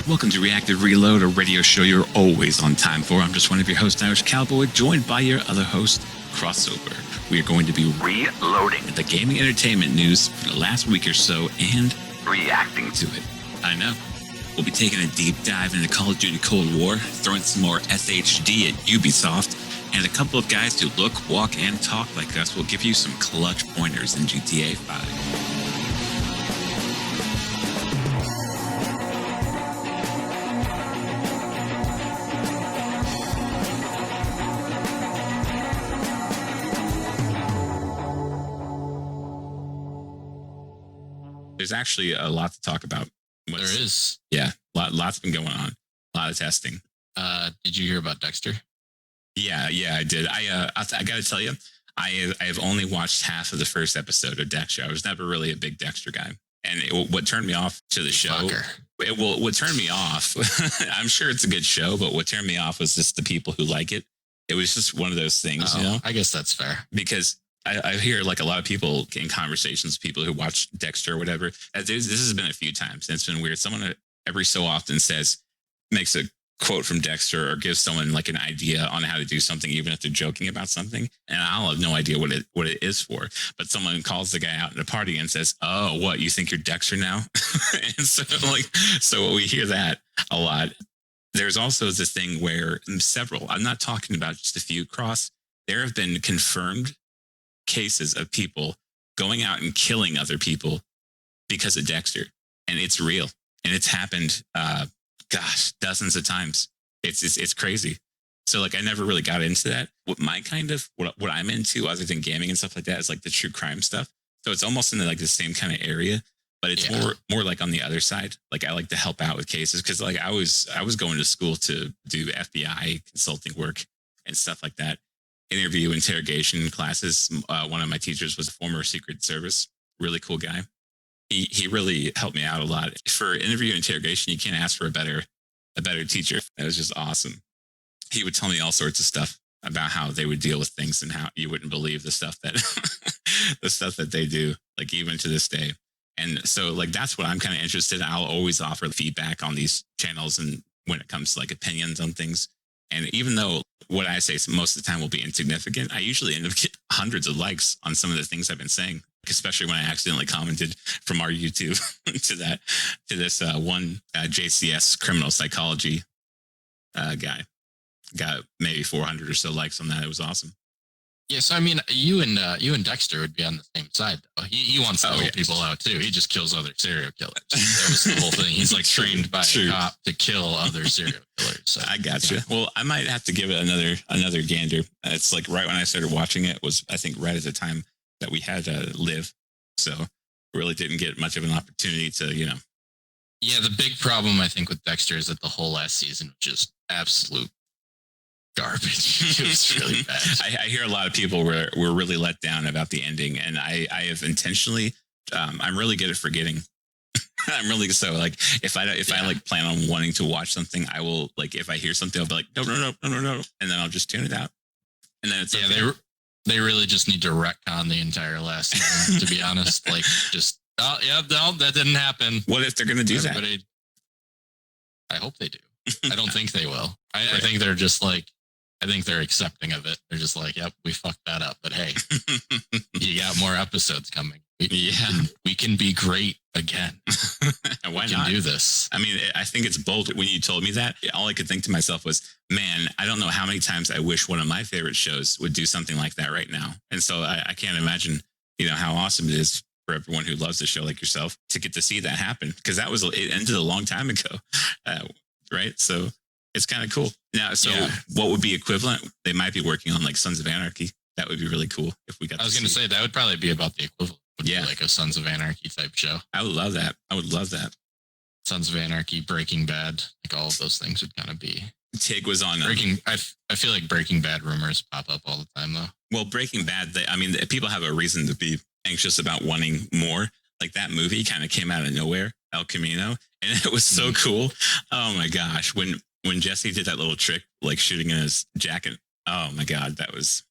Welcome to Reactive Reload, a radio show you're always on time for. I'm just one of your hosts, Irish Cowboy, joined by your other host, Crossover. We are going to be reloading the gaming entertainment news for the last week or so and reacting to it. I know. We'll be taking a deep dive into Call of Duty Cold War, throwing some more SHD at Ubisoft, and a couple of guys who look, walk, and talk like us will give you some clutch pointers in GTA 5. There's actually a lot to talk about. There is. Yeah, lots been going on. A lot of testing. Did you hear about Dexter? Yeah, I did. I got to tell you, I have only watched half of the first episode of Dexter. I was never really a big Dexter guy. And what turned me off to the show, what turned me off, I'm sure it's a good show, but what turned me off was just the people who like it. It was just one of those things, you know? I guess that's fair. Because I hear like a lot of people in conversations, people who watch Dexter or whatever. This has been a few times, and it's been weird. Someone every so often makes a quote from Dexter or gives someone like an idea on how to do something, even if they're joking about something. And I'll have no idea what it is for. But someone calls the guy out at a party and says, "Oh, what, you think you're Dexter now?" And so we hear that a lot. There's also this thing where I'm not talking about just a few, Cross. There have been confirmed cases of people going out and killing other people because of Dexter, and it's real, and it's happened dozens of times. It's crazy. So like I never really got into that. What I'm into other than gaming and stuff like that is like the true crime stuff. So it's almost in like the same kind of area, but it's more like on the other side. Like I like to help out with cases because like I was going to school to do FBI consulting work and stuff like that. Interview interrogation classes. One of my teachers was a former Secret Service, really cool guy. He really helped me out a lot. For interview interrogation, you can't ask for a better teacher. That was just awesome. He would tell me all sorts of stuff about how they would deal with things and how you wouldn't believe the stuff that they do, like even to this day. And so like that's what I'm kind of interested in. I'll always offer feedback on these channels and when it comes to like opinions on things. And even though what I say most of the time will be insignificant, I usually end up getting hundreds of likes on some of the things I've been saying, especially when I accidentally commented from our YouTube to this one JCS criminal psychology guy. Got maybe 400 or so likes on that. It was awesome. Yeah, so I mean, you and Dexter would be on the same side, though. He wants to help people out too. He just kills other serial killers. That was the whole thing. He's like trained by a cop to kill other serial killers. So, I got you. Well, I might have to give it another gander. It's like right when I started watching it was I think right at the time that we had Live, so really didn't get much of an opportunity to Yeah, the big problem I think with Dexter is that the whole last season was just absolute garbage. It was really bad. I hear a lot of people were really let down about the ending, and I have intentionally. I'm really good at forgetting. I'm really so like if I like plan on wanting to watch something, I will like if I hear something, I'll be like no, and then I'll just tune it out. And then it's they really just need to retcon the entire last season. To be honest, like just that didn't happen. What if they're gonna do that? I hope they do. I don't think they will. I think they're just like. I think they're accepting of it. They're just like, yep, we fucked that up. But hey, you got more episodes coming. We can be great again. Why we can do this? I mean, I think it's bold. When you told me that, all I could think to myself was, man, I don't know how many times I wish one of my favorite shows would do something like that right now. And so I can't imagine, how awesome it is for everyone who loves the show like yourself to get to see that happen. Because it ended a long time ago, right? So it's kind of cool. Now, what would be equivalent? They might be working on like Sons of Anarchy. That would be really cool if we got. I was going to say that would probably be about the equivalent. Be like a Sons of Anarchy type show. I would love that. Sons of Anarchy, Breaking Bad, like all of those things would kind of be. Tig was on I feel like Breaking Bad rumors pop up all the time though. Well, Breaking Bad, people have a reason to be anxious about wanting more. Like that movie kind of came out of nowhere, El Camino, and it was so cool. Oh my gosh, when Jesse did that little trick, like shooting in his jacket. Oh my God, that was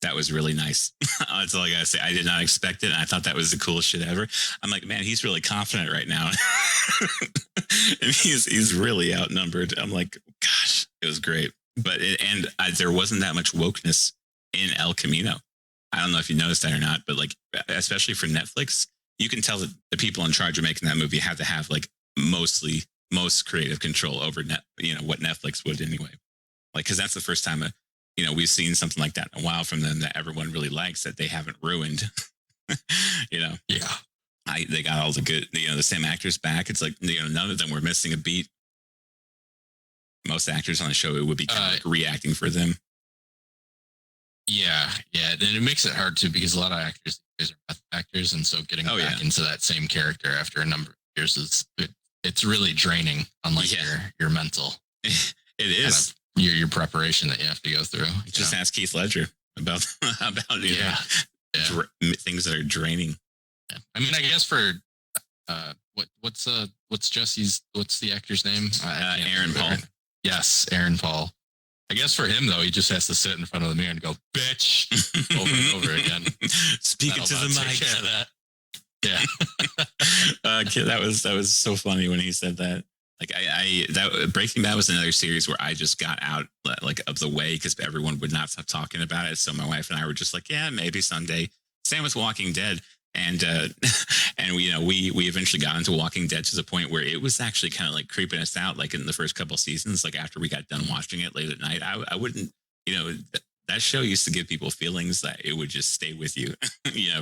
That was really nice. That's all I gotta say. I did not expect it, and I thought that was the coolest shit ever. I'm like, man, he's really confident right now, and he's really outnumbered. I'm like, gosh, it was great. But there wasn't that much wokeness in El Camino. I don't know if you noticed that or not, but like, especially for Netflix, you can tell that the people in charge of making that movie have to have like most creative control over what Netflix would anyway. Like, because that's the first time we've seen something like that in a while from them that everyone really likes that they haven't ruined. Yeah. They got all the good, the same actors back. It's like, none of them were missing a beat. Most actors on the show, it would be kind of like reacting for them. Yeah. And it makes it hard too, because a lot of actors are actors. And so getting back into that same character after a number of years it's really draining on like your mental. It is. Kind of your preparation that you have to go through. Just ask Keith Ledger about things that are draining. Yeah. I mean, I guess for what's the actor's name? Aaron Paul. Yes, Aaron Paul. I guess for him though, he just has to sit in front of the mirror and go, "Bitch," over and over again. Speaking to the mic. That. Yeah. That was so funny when he said that. Like that Breaking Bad was another series where I just got out like of the way because everyone would not stop talking about it. So my wife and I were just like, yeah, maybe someday. Same with Walking Dead, and we eventually got into Walking Dead to the point where it was actually kind of like creeping us out. Like in the first couple seasons, like after we got done watching it late at night, I wouldn't, that show used to give people feelings that it would just stay with you,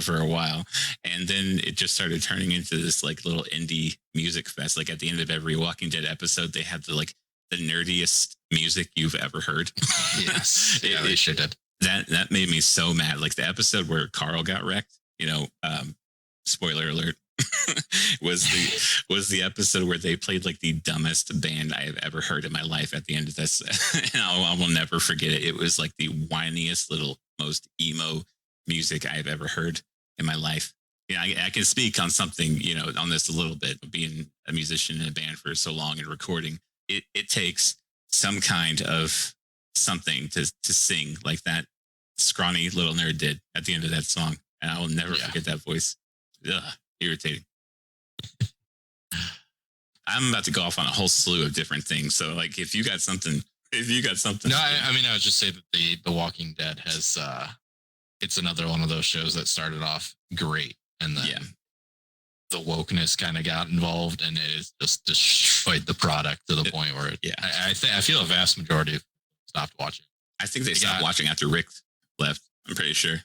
for a while. And then it just started turning into this like little indie music fest. Like at the end of every Walking Dead episode, they had the nerdiest music you've ever heard. Yes. They sure did. That made me so mad. Like the episode where Carl got wrecked, spoiler alert, was the episode where they played like the dumbest band I have ever heard in my life at the end of this. And I will never forget it. It was like the whiniest little, most emo music I've ever heard in my life. I can speak on something, on this a little bit, being a musician in a band for so long and recording. It takes some kind of something to sing like that scrawny little nerd did at the end of that song. And I will never forget that voice. Ugh, irritating. I'm about to go off on a whole slew of different things. So like, if you got something. No, I mean, I would just say that the Walking Dead has, it's another one of those shows that started off great. And then the wokeness kind of got involved and it has just destroyed the product to the point where I feel a vast majority of people stopped watching. I think they stopped watching after Rick left. I'm pretty sure.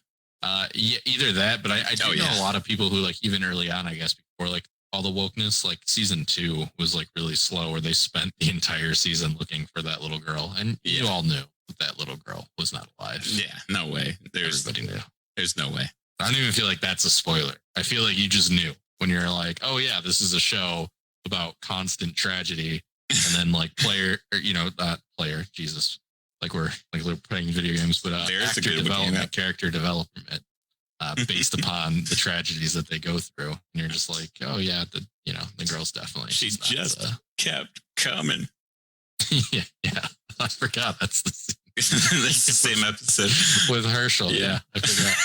Either that, but I do know a lot of people who like even early on, I guess before like all the wokeness, like season 2 was like really slow where they spent the entire season looking for that little girl. And you all knew that little girl was not alive. Yeah, no way. Everybody knew. There's no way. I don't even feel like that's a spoiler. I feel like you just knew when you're like, oh yeah, this is a show about constant tragedy. And then like Jesus. Like we're playing video games, but actor development, character development, based upon the tragedies that they go through. And you're just like, oh yeah, the girl's definitely. She just kept coming. yeah. I forgot. That's the scene. That's the same episode with Herschel. Yeah, I forgot.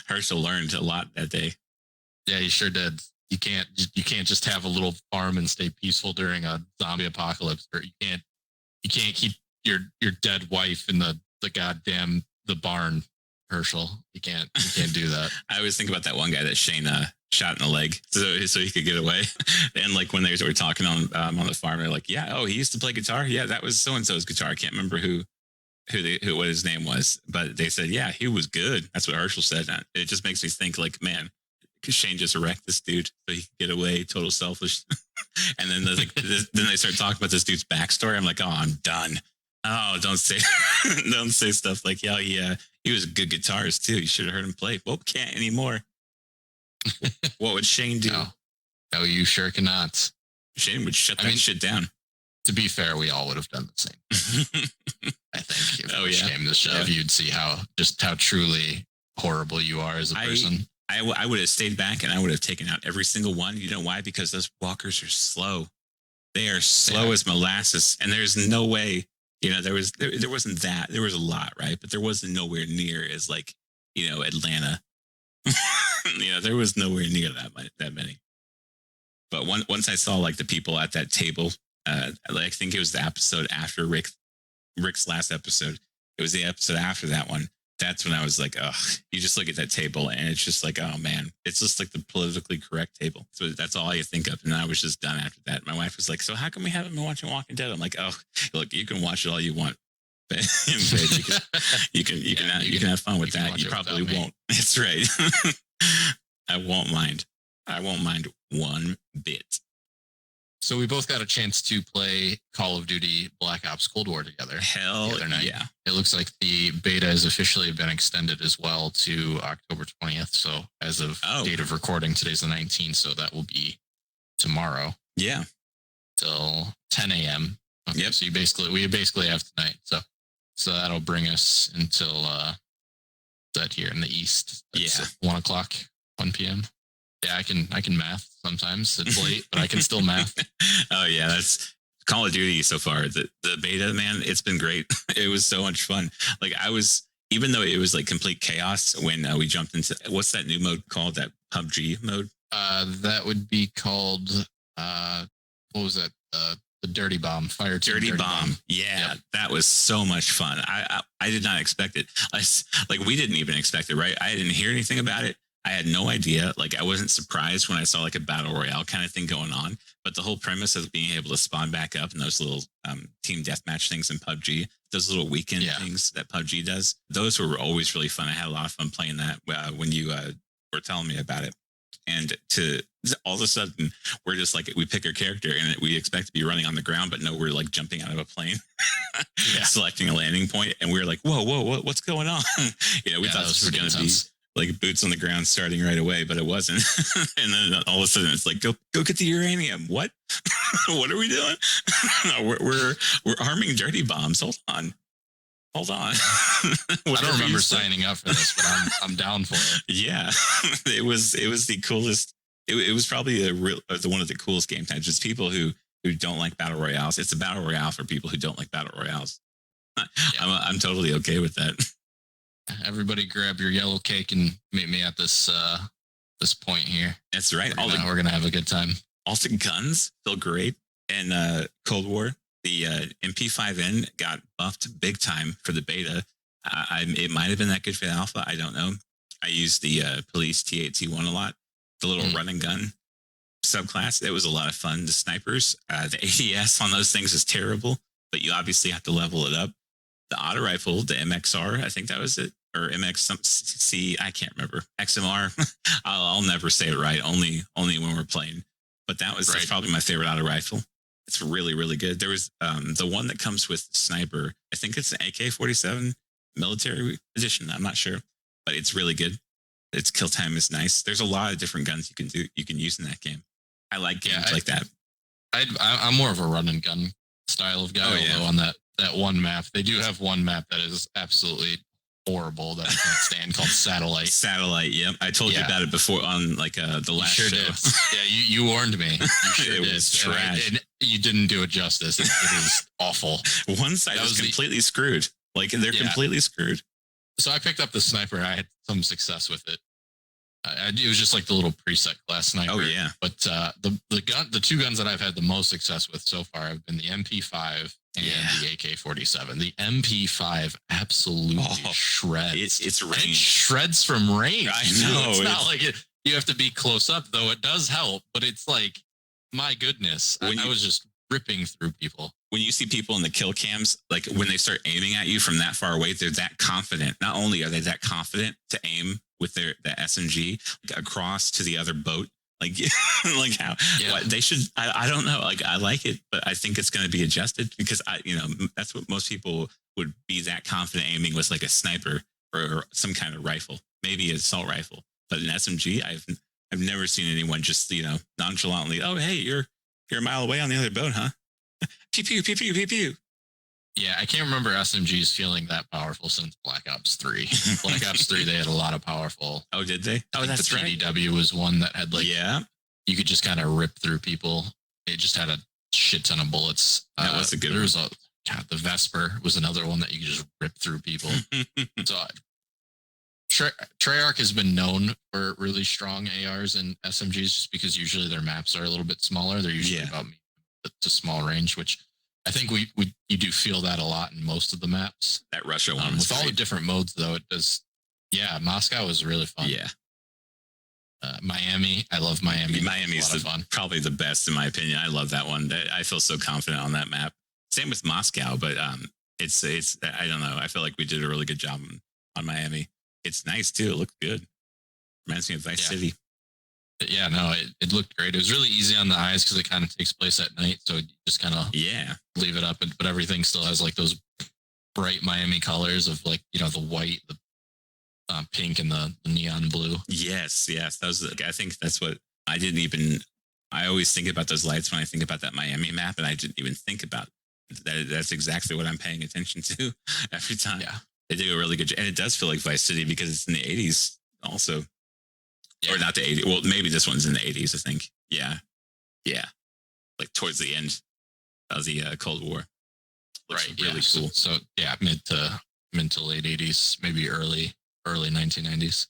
Herschel learned a lot that day. Yeah, he sure did. You can't just have a little farm and stay peaceful during a zombie apocalypse, or you can't keep your dead wife in the goddamn the barn, Herschel. You can't do that. I always think about that one guy that Shane shot in the leg so he could get away. And like when they were talking on the farm, they're like, yeah, oh, he used to play guitar. Yeah, that was so and so's guitar. I can't remember what his name was, but they said, yeah, he was good. That's what Herschel said. It just makes me think like, man, because Shane just wrecked this dude so he could get away, total selfish. And then then they start talking about this dude's backstory. I'm like, oh, I'm done. Oh, don't say stuff like, yeah, he was a good guitarist too. You should have heard him play. Well, can't anymore. What would Shane do? No, you sure cannot. Shane would shut that shit down. To be fair, we all would have done the same. I think if came the show, you'd see how truly horrible you are as a person. I would have stayed back and I would have taken out every single one. You know why? Because those walkers are slow. They are slow as molasses, and there's no way there wasn't that. There was a lot, right? But there wasn't nowhere near as like, Atlanta. There was nowhere near that many. But once I saw like the people at that table, I think it was the episode after Rick's last episode. It was the episode after that one. That's when I was like, oh, you just look at that table and it's just like, oh man, it's just like the politically correct table. So that's all I could think of. And I was just done after that. My wife was like, so how come we haven't been watching Walking Dead? I'm like, oh, look, you can watch it all you want. But you can have fun with that. You probably won't. That's right. I won't mind. I won't mind one bit. So we both got a chance to play Call of Duty Black Ops Cold War together. Hell the other night. Yeah. It looks like the beta has officially been extended as well to October 20th. So as of date of recording, today's the 19th. So that will be tomorrow. Yeah. Till 10 a.m. Okay, yep. So we basically have tonight. So that'll bring us until that here in the East. That's 1 o'clock, 1 p.m. Yeah, I can math sometimes. It's late, but I can still math. Oh yeah, that's Call of Duty so far. The beta, man, it's been great. It was so much fun. Like even though it was like complete chaos when we jumped into what's that new mode called? That PUBG mode? That would be called what was that? The Dirty Bomb, Fire Team Dirty Bomb. Yeah, yep. That was so much fun. I did not expect it. We didn't even expect it, right? I didn't hear anything about it. I had no idea. Like, I wasn't surprised when I saw like a battle royale kind of thing going on. But the whole premise of being able to spawn back up and those little team deathmatch things in PUBG, those little weekend things that PUBG does, those were always really fun. I had a lot of fun playing that when you were telling me about it. And to all of a sudden, we're just like, we pick our character and we expect to be running on the ground, but no, we're like jumping out of a plane, selecting a landing point, and we were like, whoa, what's going on? We thought this was going to be like boots on the ground starting right away, but it wasn't. And then all of a sudden it's like, go get the uranium. What? What are we doing? we're arming dirty bombs. Hold on. I don't remember signing up for this, but I'm down for it. Yeah, it was the coolest. It was probably the one of the coolest game types. Just people who don't like battle royales. It's a battle royale for people who don't like battle royales. I'm totally okay with that. Everybody grab your yellow cake and meet me at this point here. That's right. We're gonna have a good time. Also, guns feel great. And Cold War, the MP5N got buffed big time for the beta. It might have been that good for the alpha. I don't know. I used the police T8T1 a lot. The little run and gun subclass. It was a lot of fun. The snipers, the ADS on those things is terrible, but you obviously have to level it up. The auto rifle, the MXR, I think that was it, or MXC, I can't remember. XMR, I'll never say it right. Only when we're playing. But that's probably my favorite auto rifle. It's really, really good. There was the one that comes with sniper. I think it's an AK-47 military edition. I'm not sure, but it's really good. Its kill time is nice. There's a lot of different guns you can use in that game. I like games like that. I'm more of a run and gun style of guy. Although on that one map, they do have one map that is absolutely horrible that I can't stand called Satellite. Yep. Yeah. I told you about it before on like the last show. Did. Yeah, you warned me. You sure it was trash. And you didn't do it justice. It is awful. One side was completely screwed. Like they're completely screwed. So I picked up the sniper. I had some success with it. It was just like the little preset class sniper. Oh yeah. But the two guns that I've had the most success with so far have been the MP5 and the AK-47. The MP5 absolutely shreds. It's range. It shreds from range. I know. It's not like you have to be close up, though. It does help, but it's like, my goodness, I was just ripping through people. When you see people in the kill cams, like when they start aiming at you from that far away, they're that confident. Not only are they that confident to aim with the SMG across to the other boat, like how they should. I don't know. Like I like it, but I think it's going to be adjusted because that's what most people would be that confident aiming with, like a sniper or some kind of rifle, maybe an assault rifle, but an SMG. I've never seen anyone just nonchalantly. Oh hey, you're a mile away on the other boat, huh? Pew pew pew pew pew pew. Yeah, I can't remember SMGs feeling that powerful since Black Ops 3. Black Ops 3, they had a lot of powerful. Oh, did they? Oh, that's the PDW was one that had you could just kind of rip through people. It just had a shit ton of bullets. That was a good one. God, the Vesper was another one that you could just rip through people. So Treyarch has been known for really strong ARs and SMGs just because usually their maps are a little bit smaller. They're usually about to small range, which I think you do feel that a lot in most of the maps. That Russia one with all the different modes, though, it does. Yeah, Moscow was really fun. Yeah. Miami, I love Miami. Miami's probably the best in my opinion. I love that one. I feel so confident on that map. Same with Moscow, but it's I don't know. I feel like we did a really good job on Miami. It's nice too. It looked good. Reminds me of Vice City. Yeah, no, it looked great. It was really easy on the eyes because it kind of takes place at night, so you just kind of leave it up, but everything still has like those bright Miami colors of like the white, the pink, and the neon blue. Yes. That was. I think that's what I didn't even. I always think about those lights when I think about that Miami map, and I didn't even think about that. That's exactly what I'm paying attention to every time. Yeah, they do a really good job, and it does feel like Vice City because it's in the 80s also. Or not the 80s. Well, maybe this one's in the 80s, I think. Yeah. Like towards the end of the Cold War. Looks right. Really cool. So mid to late 80s, maybe early 1990s.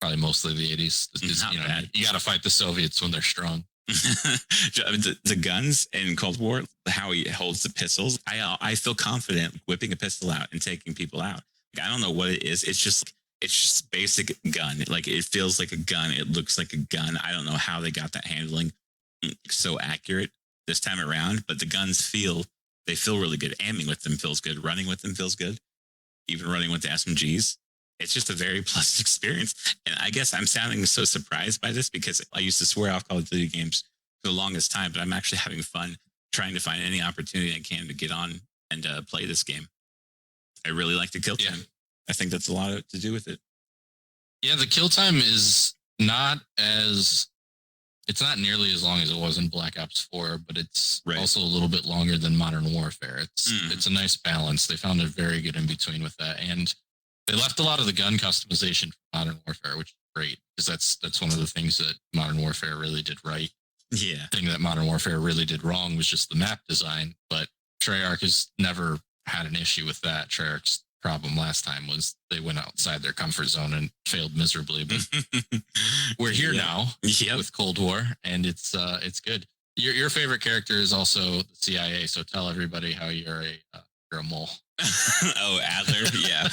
Probably mostly the 80s. Not bad. You got to fight the Soviets when they're strong. The guns in Cold War, how he holds the pistols. I feel confident whipping a pistol out and taking people out. Like, I don't know what it is. It's just basic gun. Like it feels like a gun. It looks like a gun. I don't know how they got that handling so accurate this time around, but the guns feel really good. Aiming with them feels good. Running with them feels good. Even running with the SMGs. It's just a very pleasant experience. And I guess I'm sounding so surprised by this because I used to swear off Call of Duty games for the longest time, but I'm actually having fun trying to find any opportunity I can to get on and play this game. I really like the kill time. Yeah. I think that's a lot to do with it. Yeah, the kill time is it's not nearly as long as it was in Black Ops 4, but it's also a little bit longer than Modern Warfare. It's a nice balance. They found a very good in between with that. And they left a lot of the gun customization for Modern Warfare, which is great because that's one of the things that Modern Warfare really did right. Yeah. The thing that Modern Warfare really did wrong was just the map design, but Treyarch has never had an issue with that. Treyarch's problem last time was they went outside their comfort zone and failed miserably, but we're here now with Cold War, and it's good. Your favorite character is also the CIA, so tell everybody how you're a mole. Oh, Adler. Yeah.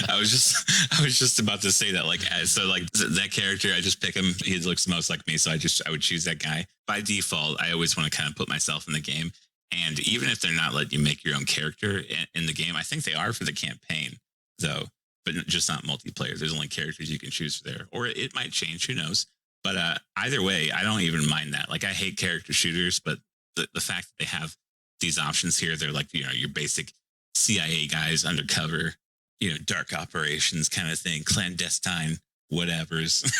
I was just about to say that. Like, so like that character, I just pick him. He looks most like me. So I would choose that guy by default. I always want to kind of put myself in the game. And even if they're not letting you make your own character in the game, I think they are for the campaign though, but just not multiplayer. There's only characters you can choose for there, or it might change, who knows? But either way, I don't even mind that. Like I hate character shooters, but the fact that they have these options here, they're like, your basic CIA guys undercover, dark operations kind of thing, clandestine whatevers.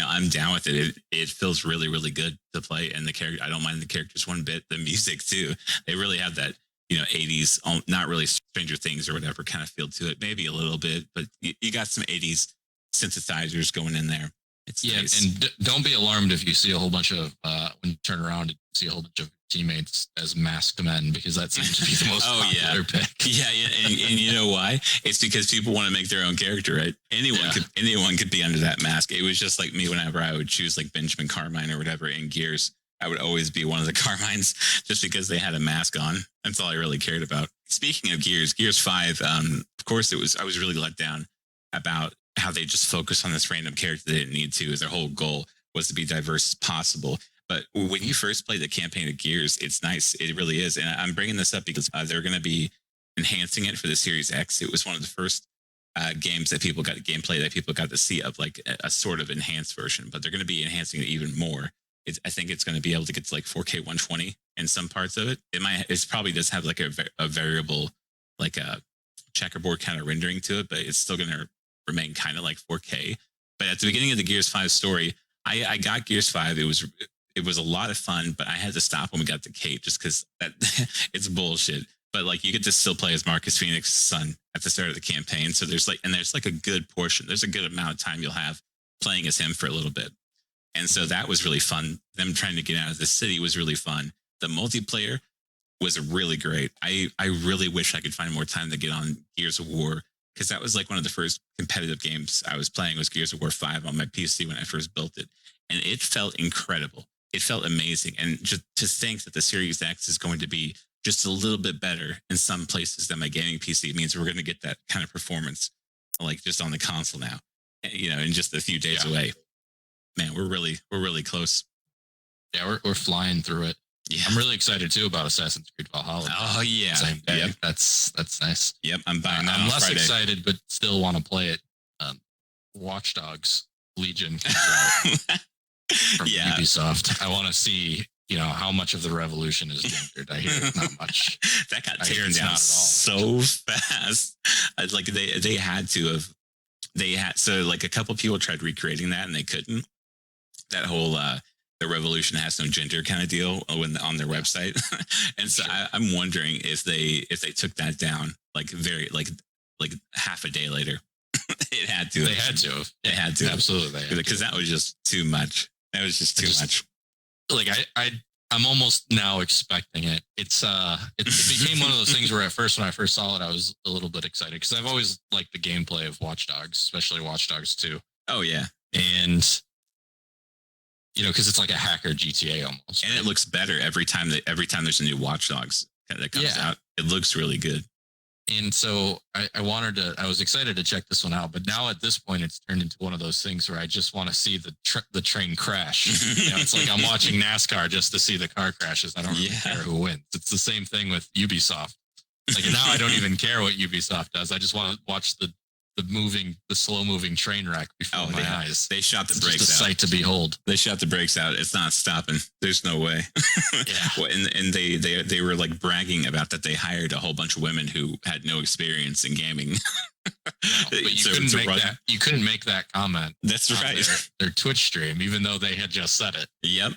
I'm down with it. It feels really, really good to play. And the character, I don't mind the characters one bit. The music too. They really have that, 80s, not really Stranger Things or whatever kind of feel to it. Maybe a little bit, but you got some 80s synthesizers going in there. It's nice. And don't be alarmed if you see a whole bunch of when you turn around and see a whole bunch of teammates as masked men, because that seems to be the most popular pick. Yeah, and you know why? It's because people want to make their own character, right? Anyone could be under that mask. It was just like me whenever I would choose like Benjamin Carmine or whatever in Gears. I would always be one of the Carmines just because they had a mask on. That's all I really cared about. Speaking of Gears 5, of course I was really let down about how they just focus on this random character they didn't need to. Their whole goal was to be diverse as possible. But when you first play the campaign of Gears, it's nice. It really is. And I'm bringing this up because they're going to be enhancing it for the Series X. It was one of the first games that gameplay that people got to see of like a sort of enhanced version, but they're going to be enhancing it even more. I think it's going to be able to get to like 4K 120 in some parts of it. It probably does have like a variable, like a checkerboard kind of rendering to it, but it's still going to remain kind of like 4K. But at the beginning of the Gears 5 story, I got Gears 5. It was a lot of fun, but I had to stop when we got to Cape just because it's bullshit. But like you get to still play as Marcus Phoenix's son at the start of the campaign. So there's a good portion. There's a good amount of time you'll have playing as him for a little bit. And so that was really fun. Them trying to get out of the city was really fun. The multiplayer was really great. I really wish I could find more time to get on Gears of War, because that was like one of the first competitive games I was playing was Gears of War 5 on my PC when I first built it. And it felt incredible. It felt amazing. And just to think that the Series X is going to be just a little bit better in some places than my gaming PC means we're going to get that kind of performance like just on the console now, you know, in just a few days away. Man, we're really close. Yeah, we're flying through it. Yeah. I'm really excited too about Assassin's Creed Valhalla. Oh yeah, same day. Yep. That's nice. Yep, I'm buying that. I'm less Friday. excited, but still want to play it. Watch Dogs Legion comes out from Ubisoft. I want to see, you know, how much of the revolution is gendered. I hear it's not much. That got taken down so fast. Like they had to have. So like a couple people tried recreating that and they couldn't. That whole the revolution has no gender kind of deal on their website. And so I'm wondering if they took that down like half a day later. It had to. They had to. They had to. Absolutely. Because that was just too much. That was just too much. Like I'm almost now expecting it. It became one of those things where at first when I first saw it, I was a little bit excited because I've always liked the gameplay of Watch Dogs, especially Watch Dogs 2. Oh yeah. And you know, because it's like a hacker GTA almost. And it looks better every time there's a new Watch Dogs that comes out. It looks really good. And so I was excited to check this one out, but now at this point, it's turned into one of those things where I just want to see the train crash. You know, it's like I'm watching NASCAR just to see the car crashes. I don't really care who wins. It's the same thing with Ubisoft. Like now I don't even care what Ubisoft does. I just want to watch the slow moving train wreck before my eyes. They shot the it's brakes just a out. Sight to behold. They shot the brakes out. It's not stopping. There's no way. Yeah. And they were like bragging about that they hired a whole bunch of women who had no experience in gaming. But you couldn't make that comment. That's right. Their Twitch stream, even though they had just said it. Yep.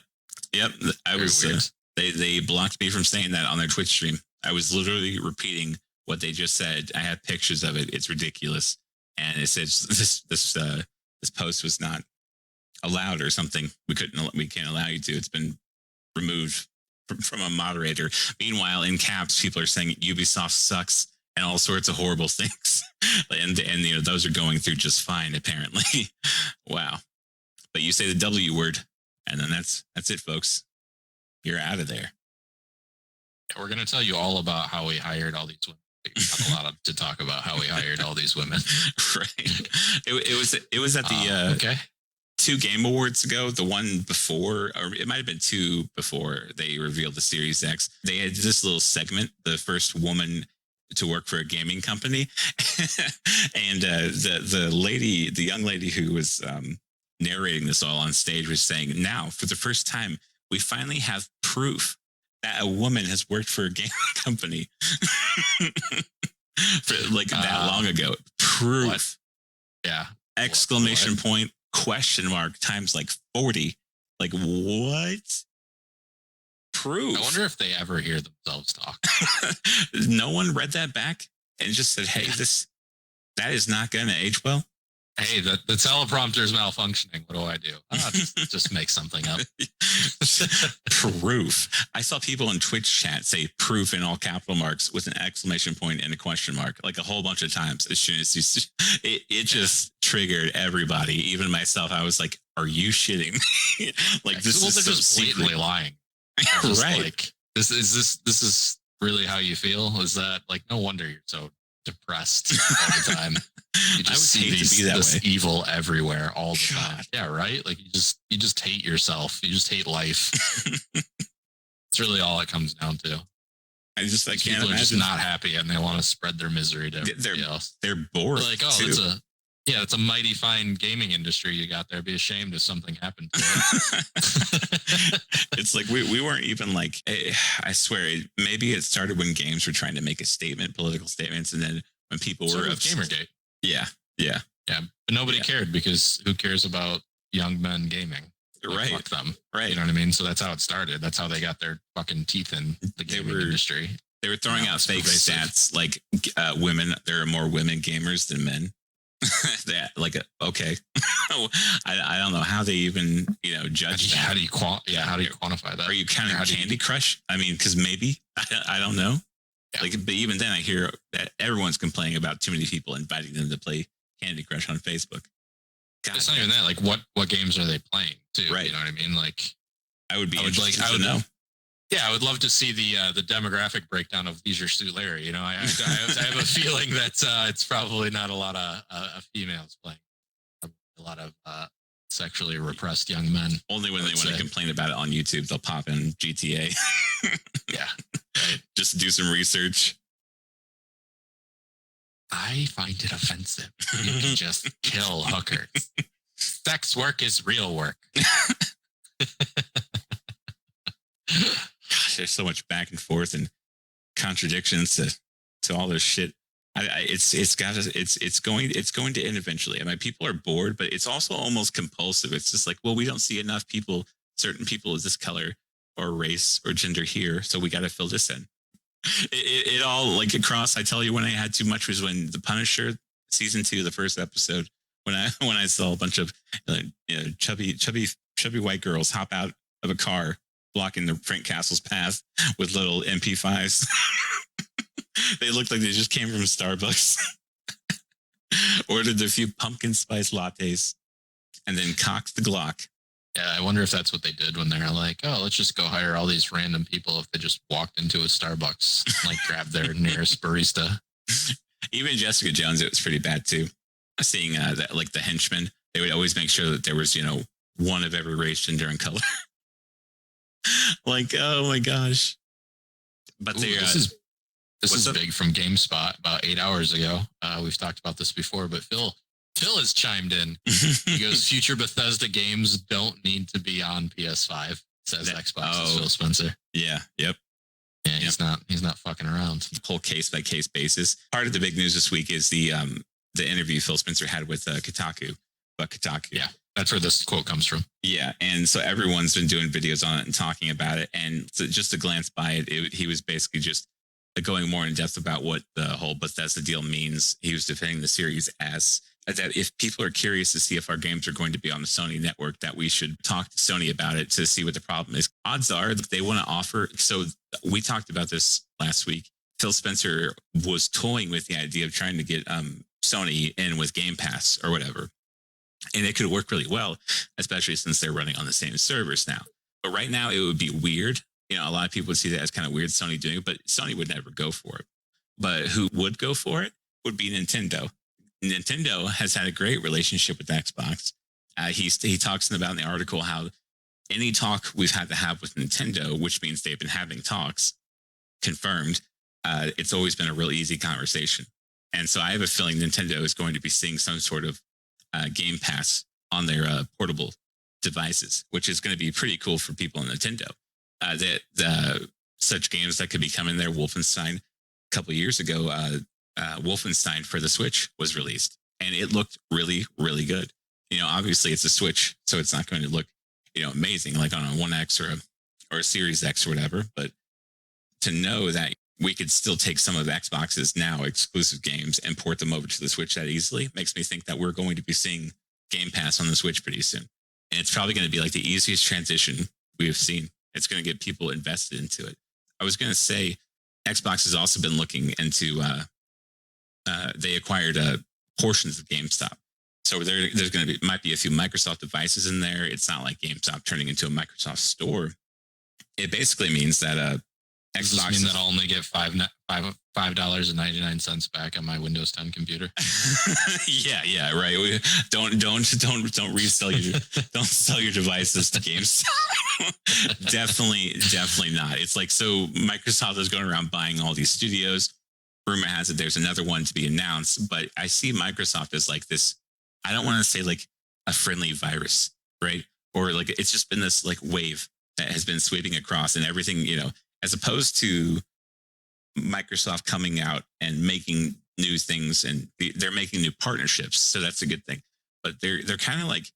I was weird. They blocked me from saying that on their Twitch stream. I was literally repeating what they just said. I have pictures of it. It's ridiculous. And it says this post was not allowed or something. We can't allow you to. It's been removed from a moderator. Meanwhile, in caps, people are saying Ubisoft sucks and all sorts of horrible things. and you know, those are going through just fine, apparently. Wow. But you say the W word, and then that's it, folks. You're out of there. Yeah, we're gonna tell you all about how we hired all these women. Not a lot to talk about how we hired all these women. Right. It was at the 2 Game Awards ago. The one before, or it might have been 2 before they revealed the Series X. They had this little segment, the first woman to work for a gaming company, and the young lady who was narrating this all on stage was saying, "Now, for the first time, we finally have proof that a woman has worked for a gaming company." For like that long ago. Proof. What? Yeah. Exclamation point, question mark, times like 40. Like, what? Proof. I wonder if they ever hear themselves talk. No one read that back and just said, hey, that is not going to age well. Hey, the teleprompter is malfunctioning. What do I do? Just make something up. Proof. I saw people in Twitch chat say proof in all capital marks with an exclamation point and a question mark, like a whole bunch of times. As soon as it just triggered everybody, even myself. I was like, "Are you shitting me?" Like this is so just blatantly lying. Right? Like this is really how you feel? Is that like no wonder you're so depressed all the time? You just see this evil everywhere all the time. Yeah, right? Like you just hate yourself. You just hate life. It's really all it comes down to. I can't people imagine. Are just not happy and they want to spread their misery to everybody else. They're bored. They're like, oh, too. it's a mighty fine gaming industry you got there. Be ashamed if something happened to it. It's like we weren't even like, I swear, maybe it started when games were trying to make a statement, political statements, and then when people were Gamergate. Yeah. But nobody cared because who cares about young men gaming? Right. Fuck them. Right. You know what I mean? So that's how it started. That's how they got their fucking teeth in the gaming industry. They were throwing out fake stats like women. There are more women gamers than men. Okay. I don't know how they even judge that. How do you quantify that? Are you counting Candy Crush? I mean, because maybe I don't know. Yeah. But even then, I hear that everyone's complaining about too many people inviting them to play Candy Crush on Facebook. God, it's not even that. Like, what games are they playing too? Right. You know what I mean? Like, I would know. Yeah, I would love to see the demographic breakdown of Leisure Suit Larry. You know, I have a feeling that it's probably not a lot of females playing. A lot of sexually repressed young men. Only when they want to complain about it on YouTube, they'll pop in GTA. Yeah. Right. Just do some research. I find it offensive. You can just kill hookers. Sex work is real work. Gosh, there's so much back and forth and contradictions to all this shit. It's going to end eventually. I mean, people are bored, but it's also almost compulsive. It's just like, well, we don't see enough people, certain people of this color or race or gender here, so we got to fill this in. It all like across. I tell you, when I had too much was when The Punisher season 2, the first episode, when I saw a bunch of chubby white girls hop out of a car blocking the Frank Castle's path with little MP5s. They looked like they just came from Starbucks. Ordered a few pumpkin spice lattes and then cocked the Glock. Yeah, I wonder if that's what they did when they were like, oh, let's just go hire all these random people if they just walked into a Starbucks, like grabbed their nearest barista. Even Jessica Jones, it was pretty bad too. Seeing that, like the henchmen, they would always make sure that there was, one of every race, gender, and color. Like, oh my gosh. But this is big from GameSpot about 8 hours ago. We've talked about this before, but Phil has chimed in. He goes, future Bethesda games don't need to be on PS5, says Xbox's Phil Spencer. Yeah, yep. Yeah, he's not fucking around. Whole case by case basis. Part of the big news this week is the interview Phil Spencer had with Kotaku. Yeah, that's where this quote comes from. Yeah, and so everyone's been doing videos on it and talking about it. And so just to glance by it, he was basically just going more in depth about what the whole Bethesda deal means. He was defending the Series S. That if people are curious to see if our games are going to be on the Sony network, that we should talk to Sony about it to see what the problem is. Odds are that they want to offer. So we talked about this last week. Phil Spencer was toying with the idea of trying to get Sony in with Game Pass or whatever. And it could work really well, especially since they're running on the same servers now. But right now it would be weird. A lot of people would see that as kind of weird, Sony doing it, but Sony would never go for it. But who would go for it would be Nintendo. Nintendo has had a great relationship with Xbox. He talks about in the article how any talk we've had to have with Nintendo, which means they've been having talks, confirmed, it's always been a real easy conversation. And so I have a feeling Nintendo is going to be seeing some sort of Game Pass on their portable devices, which is going to be pretty cool for people on Nintendo. Such games that could be coming there, Wolfenstein. A couple of years ago, Wolfenstein for the Switch was released, and it looked really, really good. Obviously it's a Switch, so it's not going to look, amazing like on a 1X or a Series X or whatever. But to know that we could still take some of Xbox's now exclusive games and port them over to the Switch that easily makes me think that we're going to be seeing Game Pass on the Switch pretty soon. And it's probably going to be like the easiest transition we have seen. It's going to get people invested into it. I was going to say, Xbox has also been looking into, they acquired portions of GameStop. So there's going to might be a few Microsoft devices in there. It's not like GameStop turning into a Microsoft store. It basically means that Xbox. Does this mean that I'll only get $5.99 back on my Windows 10 computer? yeah, right. Don't resell don't sell your devices to GameStop. Definitely not. It's like, so Microsoft is going around buying all these studios. Rumor has it there's another one to be announced, but I see Microsoft as like this. I don't want to say like a friendly virus, right? Or like it's just been this like wave that has been sweeping across, and everything, as opposed to Microsoft coming out and making new things, and they're making new partnerships. So that's a good thing. But they're kind of like,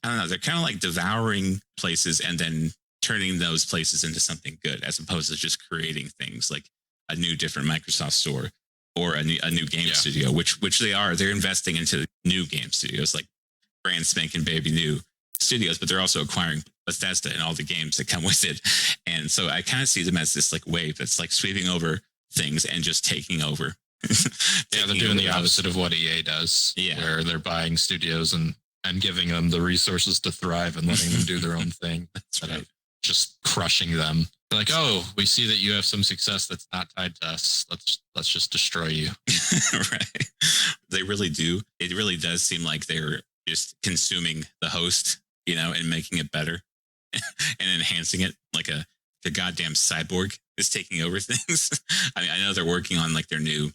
I don't know, they're kind of like devouring places and then turning those places into something good, as opposed to just creating things like a new different Microsoft store or a new game studio, which they are. They're investing into new game studios. Like brand spanking baby new studios, but they're also acquiring Bethesda and all the games that come with it. And so I kind of see them as this like wave that's like sweeping over things and just taking over. Yeah, they're doing the opposite of what EA does. Yeah. Where they're buying studios and giving them the resources to thrive and letting them do their own thing. That's right. Just crushing them. They're like, oh, we see that you have some success that's not tied to us. Let's just destroy you. Right. They really do. It really does seem like they're just consuming the host, and making it better and enhancing it like a goddamn cyborg is taking over things. I mean, I know they're working on like their new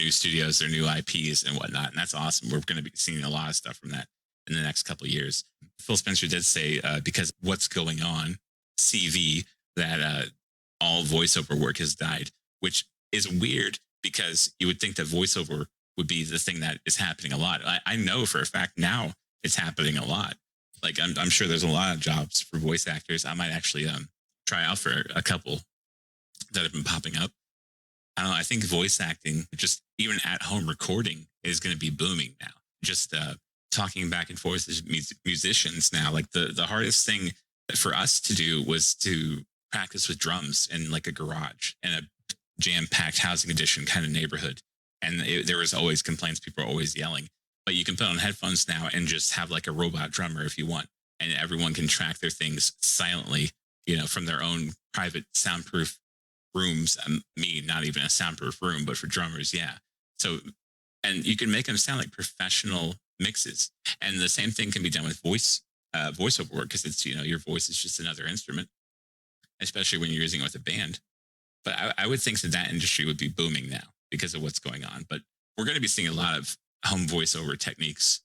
studios, their new IPs and whatnot, and that's awesome. We're going to be seeing a lot of stuff from that in the next couple of years. Phil Spencer did say because what's going on, CV, that all voiceover work has died, which is weird because you would think that voiceover would be the thing that is happening a lot. I know for a fact now it's happening a lot. Like I'm sure there's a lot of jobs for voice actors. I might actually try out for a couple that have been popping up. I don't know. I think voice acting, just even at home recording, is going to be booming now. Just talking back and forth as musicians now. Like the hardest thing for us to do was to practice with drums in like a garage in a jam-packed housing edition kind of neighborhood. And there was always complaints. People were always yelling. But you can put on headphones now and just have like a robot drummer if you want. And everyone can track their things silently, from their own private soundproof rooms. Not even a soundproof room, but for drummers, yeah. So, and you can make them sound like professional mixes. And the same thing can be done with voiceover work because it's, your voice is just another instrument, especially when you're using it with a band. But I would think that industry would be booming now because of what's going on. But we're going to be seeing a lot of home voiceover techniques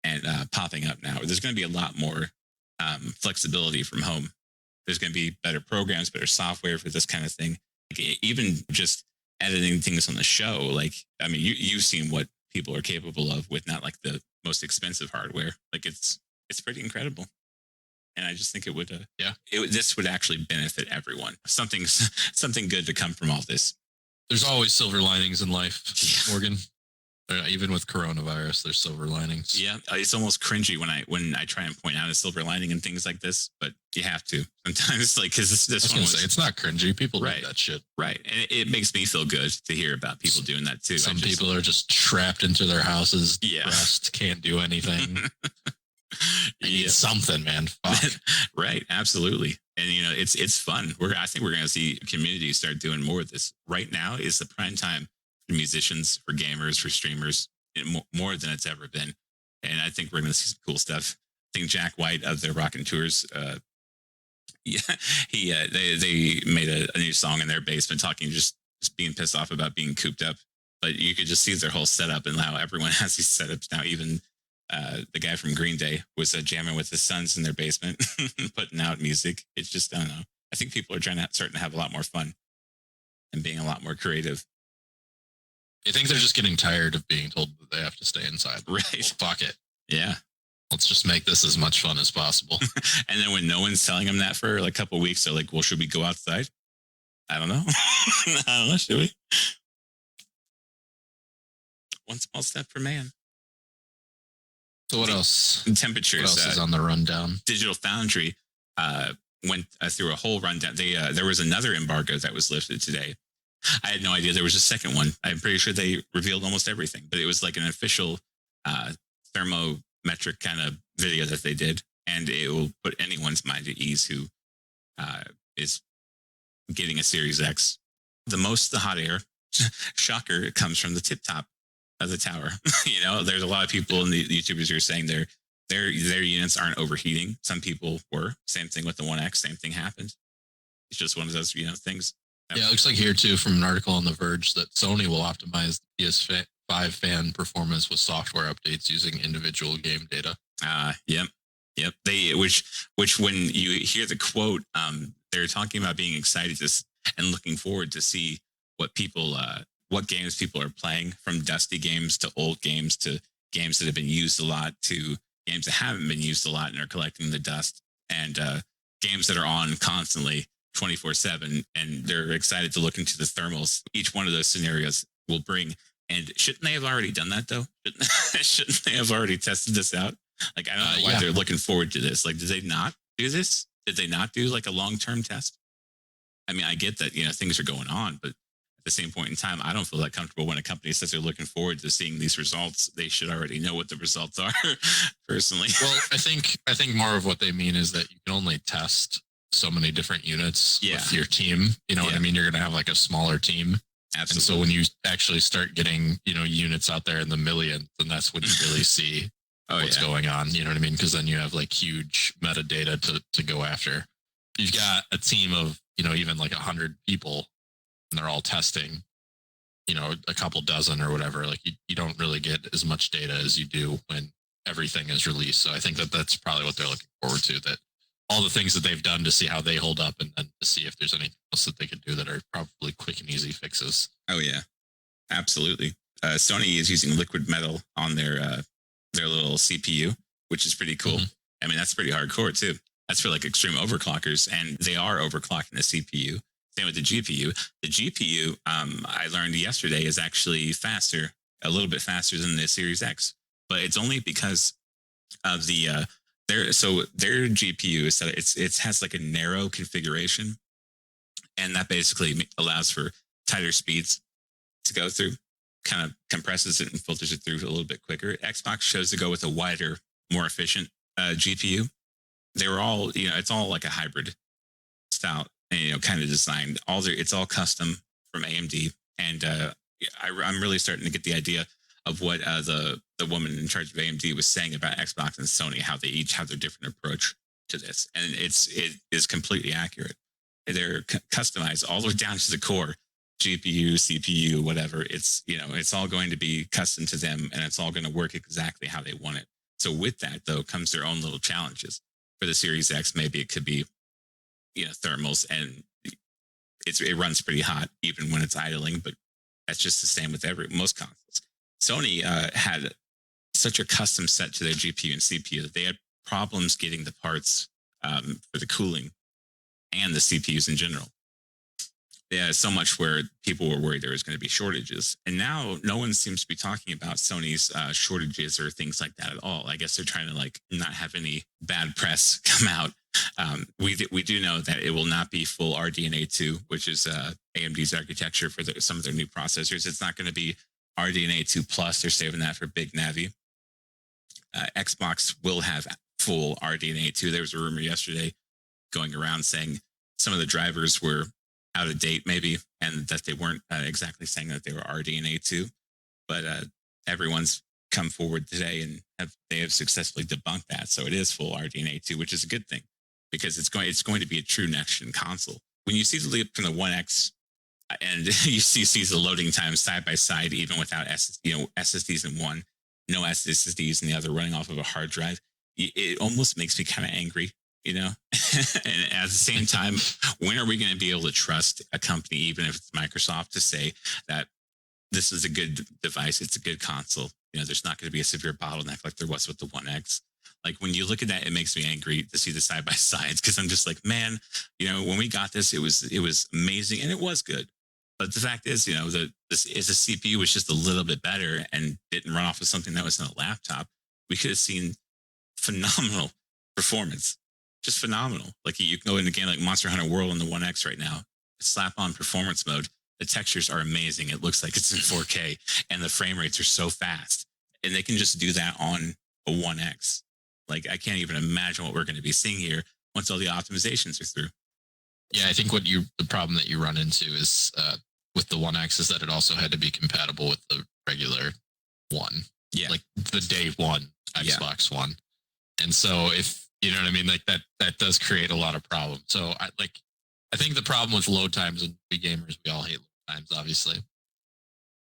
and popping up now. There's going to be a lot more flexibility from home. There's going to be better programs, better software for this kind of thing. Like, even just editing things on the show. Like, I mean, you've seen what people are capable of with not like the most expensive hardware. Like it's pretty incredible. And I just think it would, this would actually benefit everyone. Something good to come from all this. There's always silver linings in life, Morgan. Even with coronavirus, there's silver linings. Yeah, it's almost cringy when I try and point out a silver lining and things like this, but you have to sometimes. Like, because this one was, it's not cringy. People right, do that shit, right? And it makes me feel good to hear about people doing that too. Some people are just trapped into their houses, depressed, can't do anything. Need something, man. Fuck. Right, absolutely. And it's fun. I think we're going to see communities start doing more of this. Right now is the prime time for musicians, for gamers, for streamers, more than it's ever been. And I think we're going to see some cool stuff. I think Jack White of the Rockin' Tours, they made a new song in their basement talking just being pissed off about being cooped up. But you could just see their whole setup and how everyone has these setups now. Even the guy from Green Day was jamming with his sons in their basement, putting out music. It's just, I don't know. I think people are starting to have a lot more fun and being a lot more creative. I think they're just getting tired of being told that they have to stay inside. Right. Fuck it. Yeah. Let's just make this as much fun as possible. And then when no one's telling them that for like a couple of weeks, they're like, well, should we go outside? I don't know. I don't know. Should we? One small step for man. So what else? Temperatures. What else is on the rundown? Digital Foundry went through a whole rundown. There was another embargo that was lifted today. I had no idea there was a second one. I'm pretty sure they revealed almost everything, but it was like an official thermometric kind of video that they did, and it will put anyone's mind at ease who is getting a Series X. The hot air, shocker, it comes from the tip top of the tower. There's a lot of people in the YouTubers who are saying their units aren't overheating. Some people were. Same thing with the One X. Same thing happened. It's just one of those things. Yeah, it looks like here too from an article on The Verge that Sony will optimize the PS5 fan performance with software updates using individual game data. Yep. Which when you hear the quote, they're talking about being excited and looking forward to see what games people are playing, from dusty games to old games to games that have been used a lot to games that haven't been used a lot and are collecting the dust, and games that are on constantly 24/7, and they're excited to look into the thermals each one of those scenarios will bring. And shouldn't they have already done that though? Shouldn't they have already tested this out? Like, I don't know why they're looking forward to this. Like, did they not do this? Did they not do like a long-term test? I mean, I get that, things are going on, but at the same point in time, I don't feel that comfortable when a company says they're looking forward to seeing these results. They should already know what the results are, personally. Well, I think more of what they mean is that you can only test so many different units with your team. You know what I mean? You're going to have like a smaller team. Absolutely. And so when you actually start getting, units out there in the millions, then that's when you really see what's going on. You know what I mean? Because then you have like huge metadata to go after. You've got a team of, even like 100 people, and they're all testing, a couple dozen or whatever. Like you don't really get as much data as you do when everything is released. So I think that's probably what they're looking forward to, that all the things that they've done to see how they hold up, and then to see if there's anything else that they could do that are probably quick and easy fixes. Oh yeah, absolutely. Sony is using liquid metal on their little CPU, which is pretty cool. Mm-hmm. I mean, that's pretty hardcore too. That's for like extreme overclockers, and they are overclocking the CPU. Same with the GPU. The GPU, I learned yesterday, is actually faster, a little bit faster than the Series X, but it's only because of their GPU is that it has like a narrow configuration, and that basically allows for tighter speeds to go through, kind of compresses it and filters it through a little bit quicker. Xbox chose to go with a wider, more efficient GPU. They were all, it's all like a hybrid style, kind of designed. It's all custom from AMD, and I'm really starting to get the idea of what the woman in charge of AMD was saying about Xbox and Sony, how they each have their different approach to this, and it is completely accurate. They're customized all the way down to the core GPU, CPU, whatever. It's it's all going to be custom to them, and it's all going to work exactly how they want it. So with that though comes their own little challenges. For the Series X, maybe it could be thermals, and it runs pretty hot even when it's idling, but that's just the same with most consoles. Sony had such a custom set to their GPU and CPU that they had problems getting the parts for the cooling and the CPUs in general. Yeah, so much where people were worried there was going to be shortages. And now no one seems to be talking about Sony's shortages or things like that at all. I guess they're trying to like not have any bad press come out. We do know that it will not be full RDNA 2, which is AMD's architecture for some of their new processors. It's not going to be RDNA 2 Plus. They're saving that for Big Navi. Xbox will have full RDNA 2. There was a rumor yesterday going around saying some of the drivers were out of date maybe, and that they weren't exactly saying that they were RDNA 2, but everyone's come forward today and they have successfully debunked that. So it is full RDNA 2, which is a good thing, because it's going to be a true next-gen console. When you see the leap from the One X and you see the loading time side by side, even without SSDs in one, no SSDs in the other, running off of a hard drive, it almost makes me kind of angry. And at the same time, when are we going to be able to trust a company, even if it's Microsoft, to say that this is a good device, it's a good console? There's not going to be a severe bottleneck like there was with the One X. Like, when you look at that, it makes me angry to see the side by sides, because I'm just like, man, when we got this, it was amazing and it was good. But the fact is, the CPU was just a little bit better and didn't run off of something that was in a laptop, we could have seen phenomenal performance. Just phenomenal. Like, you can go in a game like Monster Hunter World on the One X right now, slap on performance mode. The textures are amazing. It looks like it's in 4K, and the frame rates are so fast. And they can just do that on a One X. Like, I can't even imagine what we're going to be seeing here once all the optimizations are through. Yeah, I think the problem that you run into is with the One X is that it also had to be compatible with the regular one. Yeah, like the day one Xbox One. And so if you know what I mean, like that does create a lot of problems. So I think the problem with load times, and we gamers, we all hate load times, obviously,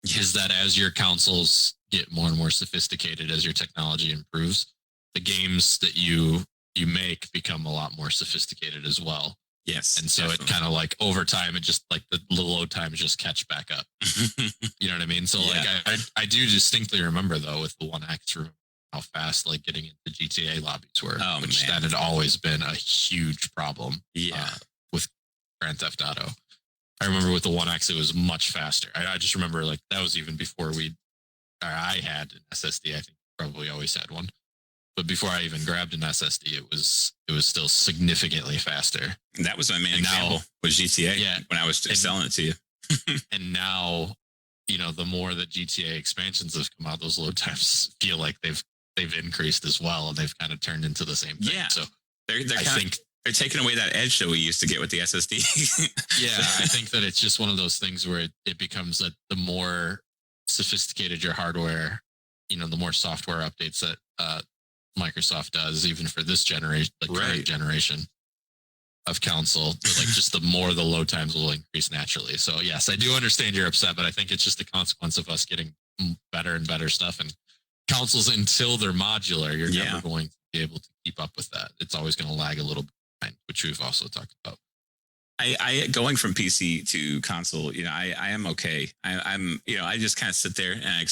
is that as your consoles get more and more sophisticated, as your technology improves, the games that you make become a lot more sophisticated as well. Yes. And so definitely. It kind of like over time, it just like the load times just catch back up. You know what I mean? So like I do distinctly remember though with the One X how fast like getting into GTA lobbies were, which that had always been a huge problem. Yeah. With Grand Theft Auto. I remember with the One X, it was much faster. I just remember like that was even before I had an SSD. I think probably always had one. but before I even grabbed an SSD, it was still significantly faster. And that was my main example was GTA. Yeah, when I was selling it to you. And now, the more that GTA expansions have come out, those load times feel like they've increased as well, and they've kind of turned into the same thing. Yeah. So they're taking away that edge that we used to get with the SSD. Yeah, I think that it's just one of those things where it becomes that the more sophisticated your hardware, the more software updates that Microsoft does, even for this generation, the current generation of console, like just the more the load times will increase naturally. So yes, I do understand you're upset, but I think it's just a consequence of us getting better and better stuff. And consoles, until they're modular, you're never going to be able to keep up with that. It's always going to lag a little bit behind, which we've also talked about. I going from PC to console, I am okay. I'm I just kind of sit there and I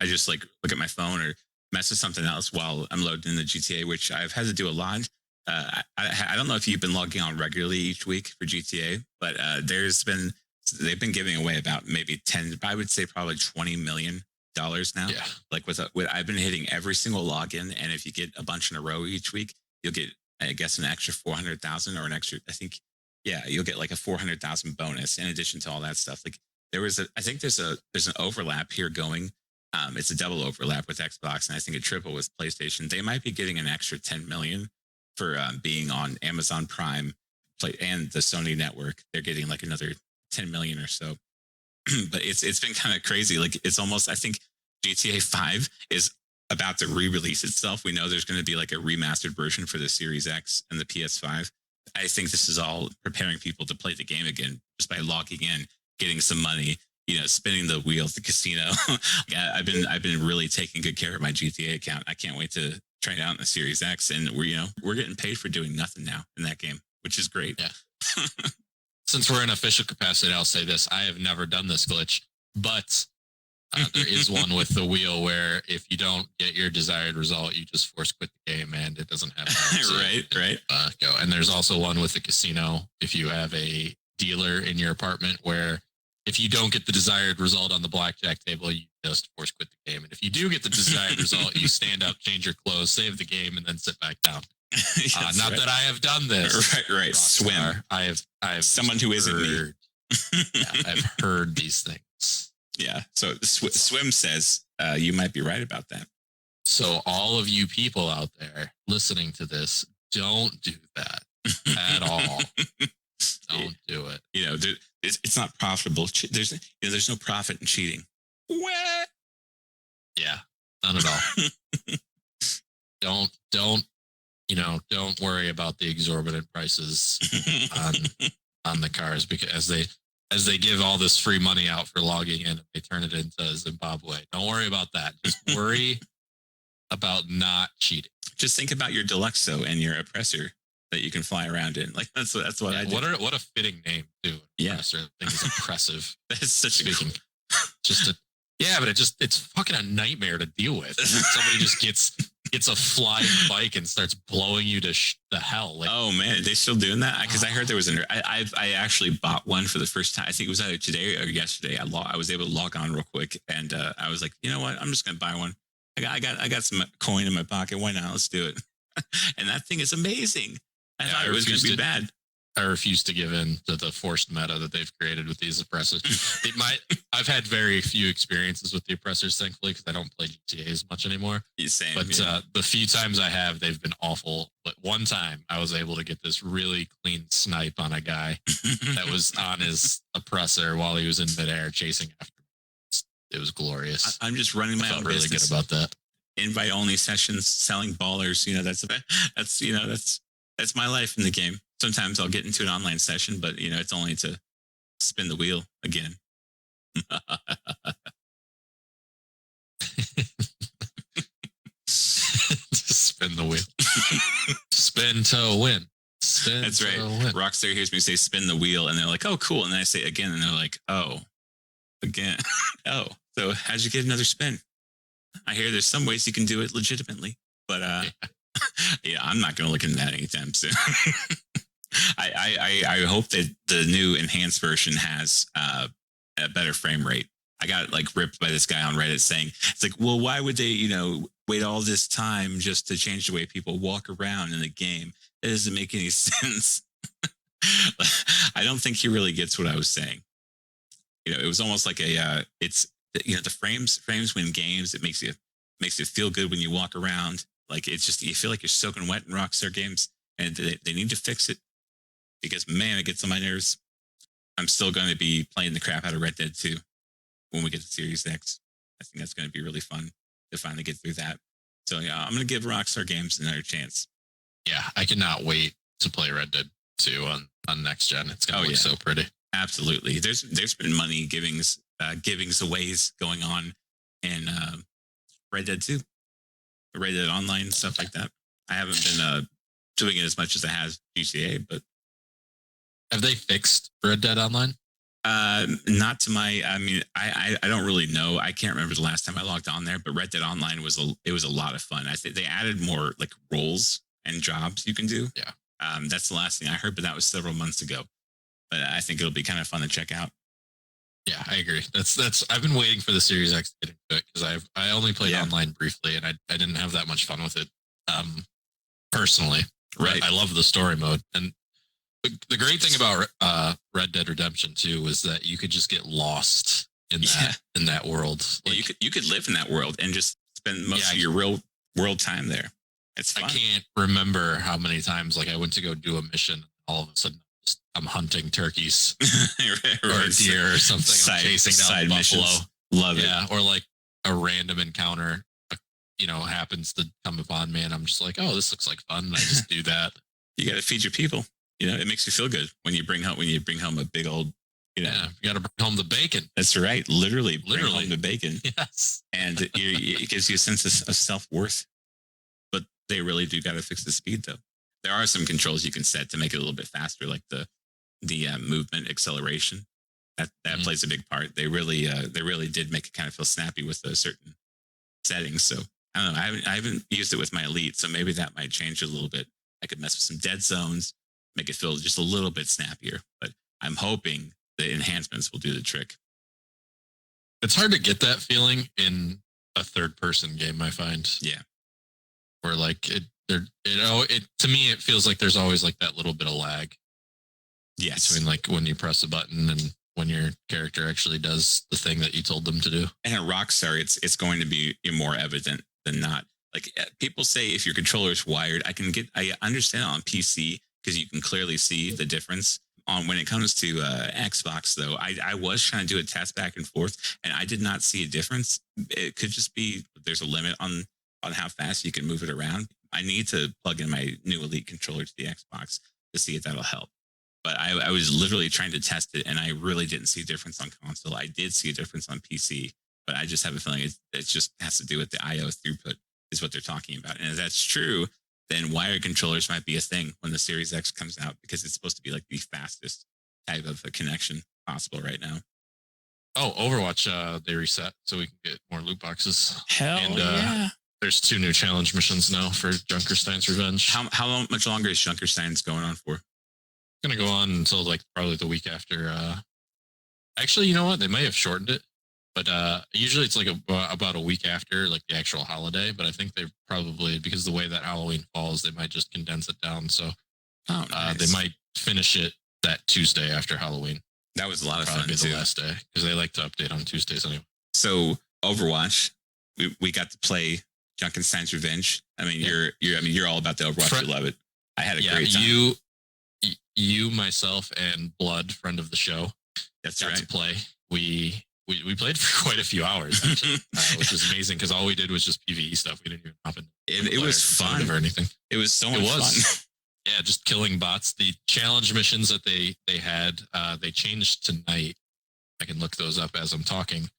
just like look at my phone or mess with something else while I'm loading in the GTA, which I've had to do a lot. I don't know if you've been logging on regularly each week for GTA, but they've been giving away about maybe 10, I would say probably $20 million now. Yeah. Like with I've been hitting every single login, and if you get a bunch in a row each week, you'll get, I guess, an extra 400,000 or an extra, I think, you'll get like a 400,000 bonus in addition to all that stuff. Like I think there's an overlap here going. It's a double overlap with Xbox, and I think a triple with PlayStation. They might be getting an extra 10 million for being on Amazon Prime and the Sony network. They're getting like another 10 million or so. But it's been kind of crazy. Like it's almost, I think GTA 5 is about to re-release itself. We know there's going to be like a remastered version for the Series X and the PS5. I think this is all preparing people to play the game again just by logging in, getting some money, spinning the wheel at the casino. Yeah, I've been really taking good care of my GTA account. I can't wait to try it out in the Series X, and we're getting paid for doing nothing now in that game, which is great. Yeah. Since we're in official capacity, I'll say this: I have never done this glitch, but there is one with the wheel where if you don't get your desired result, you just force quit the game, and it doesn't have right. Go. And there's also one with the casino. If you have a dealer in your apartment where if you don't get the desired result on the blackjack table, you just force quit the game. And if you do get the desired result, you stand up, change your clothes, save the game, and then sit back down. Not that I have done this. Right. Swim. I have someone who isn't me. I've heard these things. Yeah. So Swim says you might be right about that. So all of you people out there listening to this, don't do that at all. Don't do it. It's not profitable. There's no profit in cheating. What? Yeah, none at all. Don't worry about the exorbitant prices on the cars, because as they give all this free money out for logging in, they turn it into Zimbabwe. Don't worry about that. Just worry about not cheating. Just think about your Deluxo and your oppressor that you can fly around in. Like that's what I do. What a fitting name too. Oppressor. I think is impressive. That's such but it's fucking a nightmare to deal with. Somebody just gets a flying bike and starts blowing you to the hell. Like, oh man, are they still doing that? Because I heard there was I actually bought one for the first time. I think it was either today or yesterday. I was able to log on real quick, and I was like, you know what? I'm just gonna buy one. I got some coin in my pocket. Why not? Let's do it. And that thing is amazing. I thought it was going to be bad. I refuse to give in to the forced meta that they've created with these oppressors. I've had very few experiences with the oppressors, thankfully, because I don't play GTA as much anymore. Same, but the few times I have, they've been awful. But one time I was able to get this really clean snipe on a guy that was on his oppressor while he was in midair chasing after me. It was glorious. I'm just running my own really business. Good about that. Invite only sessions, selling ballers. That's my life in the game. Sometimes I'll get into an online session, but it's only to spin the wheel again. Spin the wheel. Spin to win. Spin. That's right. Win. Rockstar hears me say spin the wheel, and they're like, "Oh, cool." And then I say it again, and they're like, "Oh, again." Oh, so how'd you get another spin? I hear there's some ways you can do it legitimately, but yeah, I'm not going to look into that anytime soon. I hope that the new enhanced version has a better frame rate. I got ripped by this guy on Reddit saying, it's like, well, why would they, wait all this time just to change the way people walk around in the game. It doesn't make any sense. I don't think he really gets what I was saying. It was almost like it's the frames win games. It makes you feel good when you walk around. Like it's just you feel like you're soaking wet in Rockstar games, and they need to fix it because man, it gets on my nerves. I'm still going to be playing the crap out of Red Dead 2 when we get to Series X. I think that's going to be really fun to finally get through that. So yeah, I'm going to give Rockstar Games another chance. Yeah, I cannot wait to play Red Dead 2 on next gen. It's going to look so pretty. Absolutely. There's been money givings aways going on in Red Dead 2, Red Dead Online, stuff like that. I haven't been doing it as much as I have GTA, but have they fixed Red Dead Online? Not to my. I mean, I don't really know. I can't remember the last time I logged on there, but Red Dead Online was a lot of fun. I think they added more like roles and jobs you can do. Yeah. That's the last thing I heard, but that was several months ago. But I think it'll be kind of fun to check out. Yeah, I agree. That's I've been waiting for the Series X to get into it because I only played online briefly and I didn't have that much fun with it. Personally, right? I love the story mode, and the great thing about Red Dead Redemption 2 was that you could just get lost in that world. Like, you could live in that world and just spend most of your real world time there. It's fun. I can't remember how many times like I went to go do a mission, all of a sudden I'm hunting turkeys or deer or something. I'm chasing down buffalo. Love it. Yeah, or like a random encounter, happens to come upon me, and I'm just like, oh, this looks like fun. And I just do that. You got to feed your people. It makes you feel good when you bring home a big old. You got to bring home the bacon. That's right. Literally bring home the bacon. Yes, and it gives you a sense of self-worth. But they really do got to fix the speed, though. There are some controls you can set to make it a little bit faster, like the movement acceleration. That plays a big part. They really did make it kind of feel snappy with those certain settings. So I don't know. I haven't used it with my Elite, so maybe that might change a little bit. I could mess with some dead zones, make it feel just a little bit snappier. But I'm hoping the enhancements will do the trick. It's hard to get that feeling in a third-person game, I find. Yeah, where like to me it feels like there's always like that little bit of lag. Yes, between like when you press a button and when your character actually does the thing that you told them to do. And at Rockstar, it's going to be more evident than not. Like people say, if your controller is wired, I understand it on PC because you can clearly see the difference. On when it comes to Xbox, though, I was trying to do a test back and forth, and I did not see a difference. It could just be there's a limit on how fast you can move it around. I need to plug in my new Elite controller to the Xbox to see if that'll help. But I was literally trying to test it, and I really didn't see a difference on console. I did see a difference on PC, but I just have a feeling it just has to do with the I/O throughput is what they're talking about. And if that's true, then wired controllers might be a thing when the Series X comes out because it's supposed to be like the fastest type of a connection possible right now. Oh, Overwatch, they reset so we can get more loot boxes. Hell yeah. There's 2 new challenge missions now for Junkerstein's Revenge. How much longer is Junkerstein's going on for? It's going to go on until like probably the week after. Actually, you know what? They may have shortened it. But usually it's like about a week after like the actual holiday. But I think they probably, because the way that Halloween falls, they might just condense it down. So nice. They might finish it that Tuesday after Halloween. That was a lot of fun too. too. The last day because they like to update on Tuesdays anyway. So Overwatch, we got to play Junkenstein's Revenge. I mean, you're all about the Overwatch. You love it. I had a great time. You, myself, and Blood, friend of the show, that's got right. to play. We played for quite a few hours, actually, which was amazing because all we did was just PvE stuff. We didn't even hop in. It was fun or anything. It was so much fun. Yeah, just killing bots. The challenge missions that they had, they changed tonight. I can look those up as I'm talking.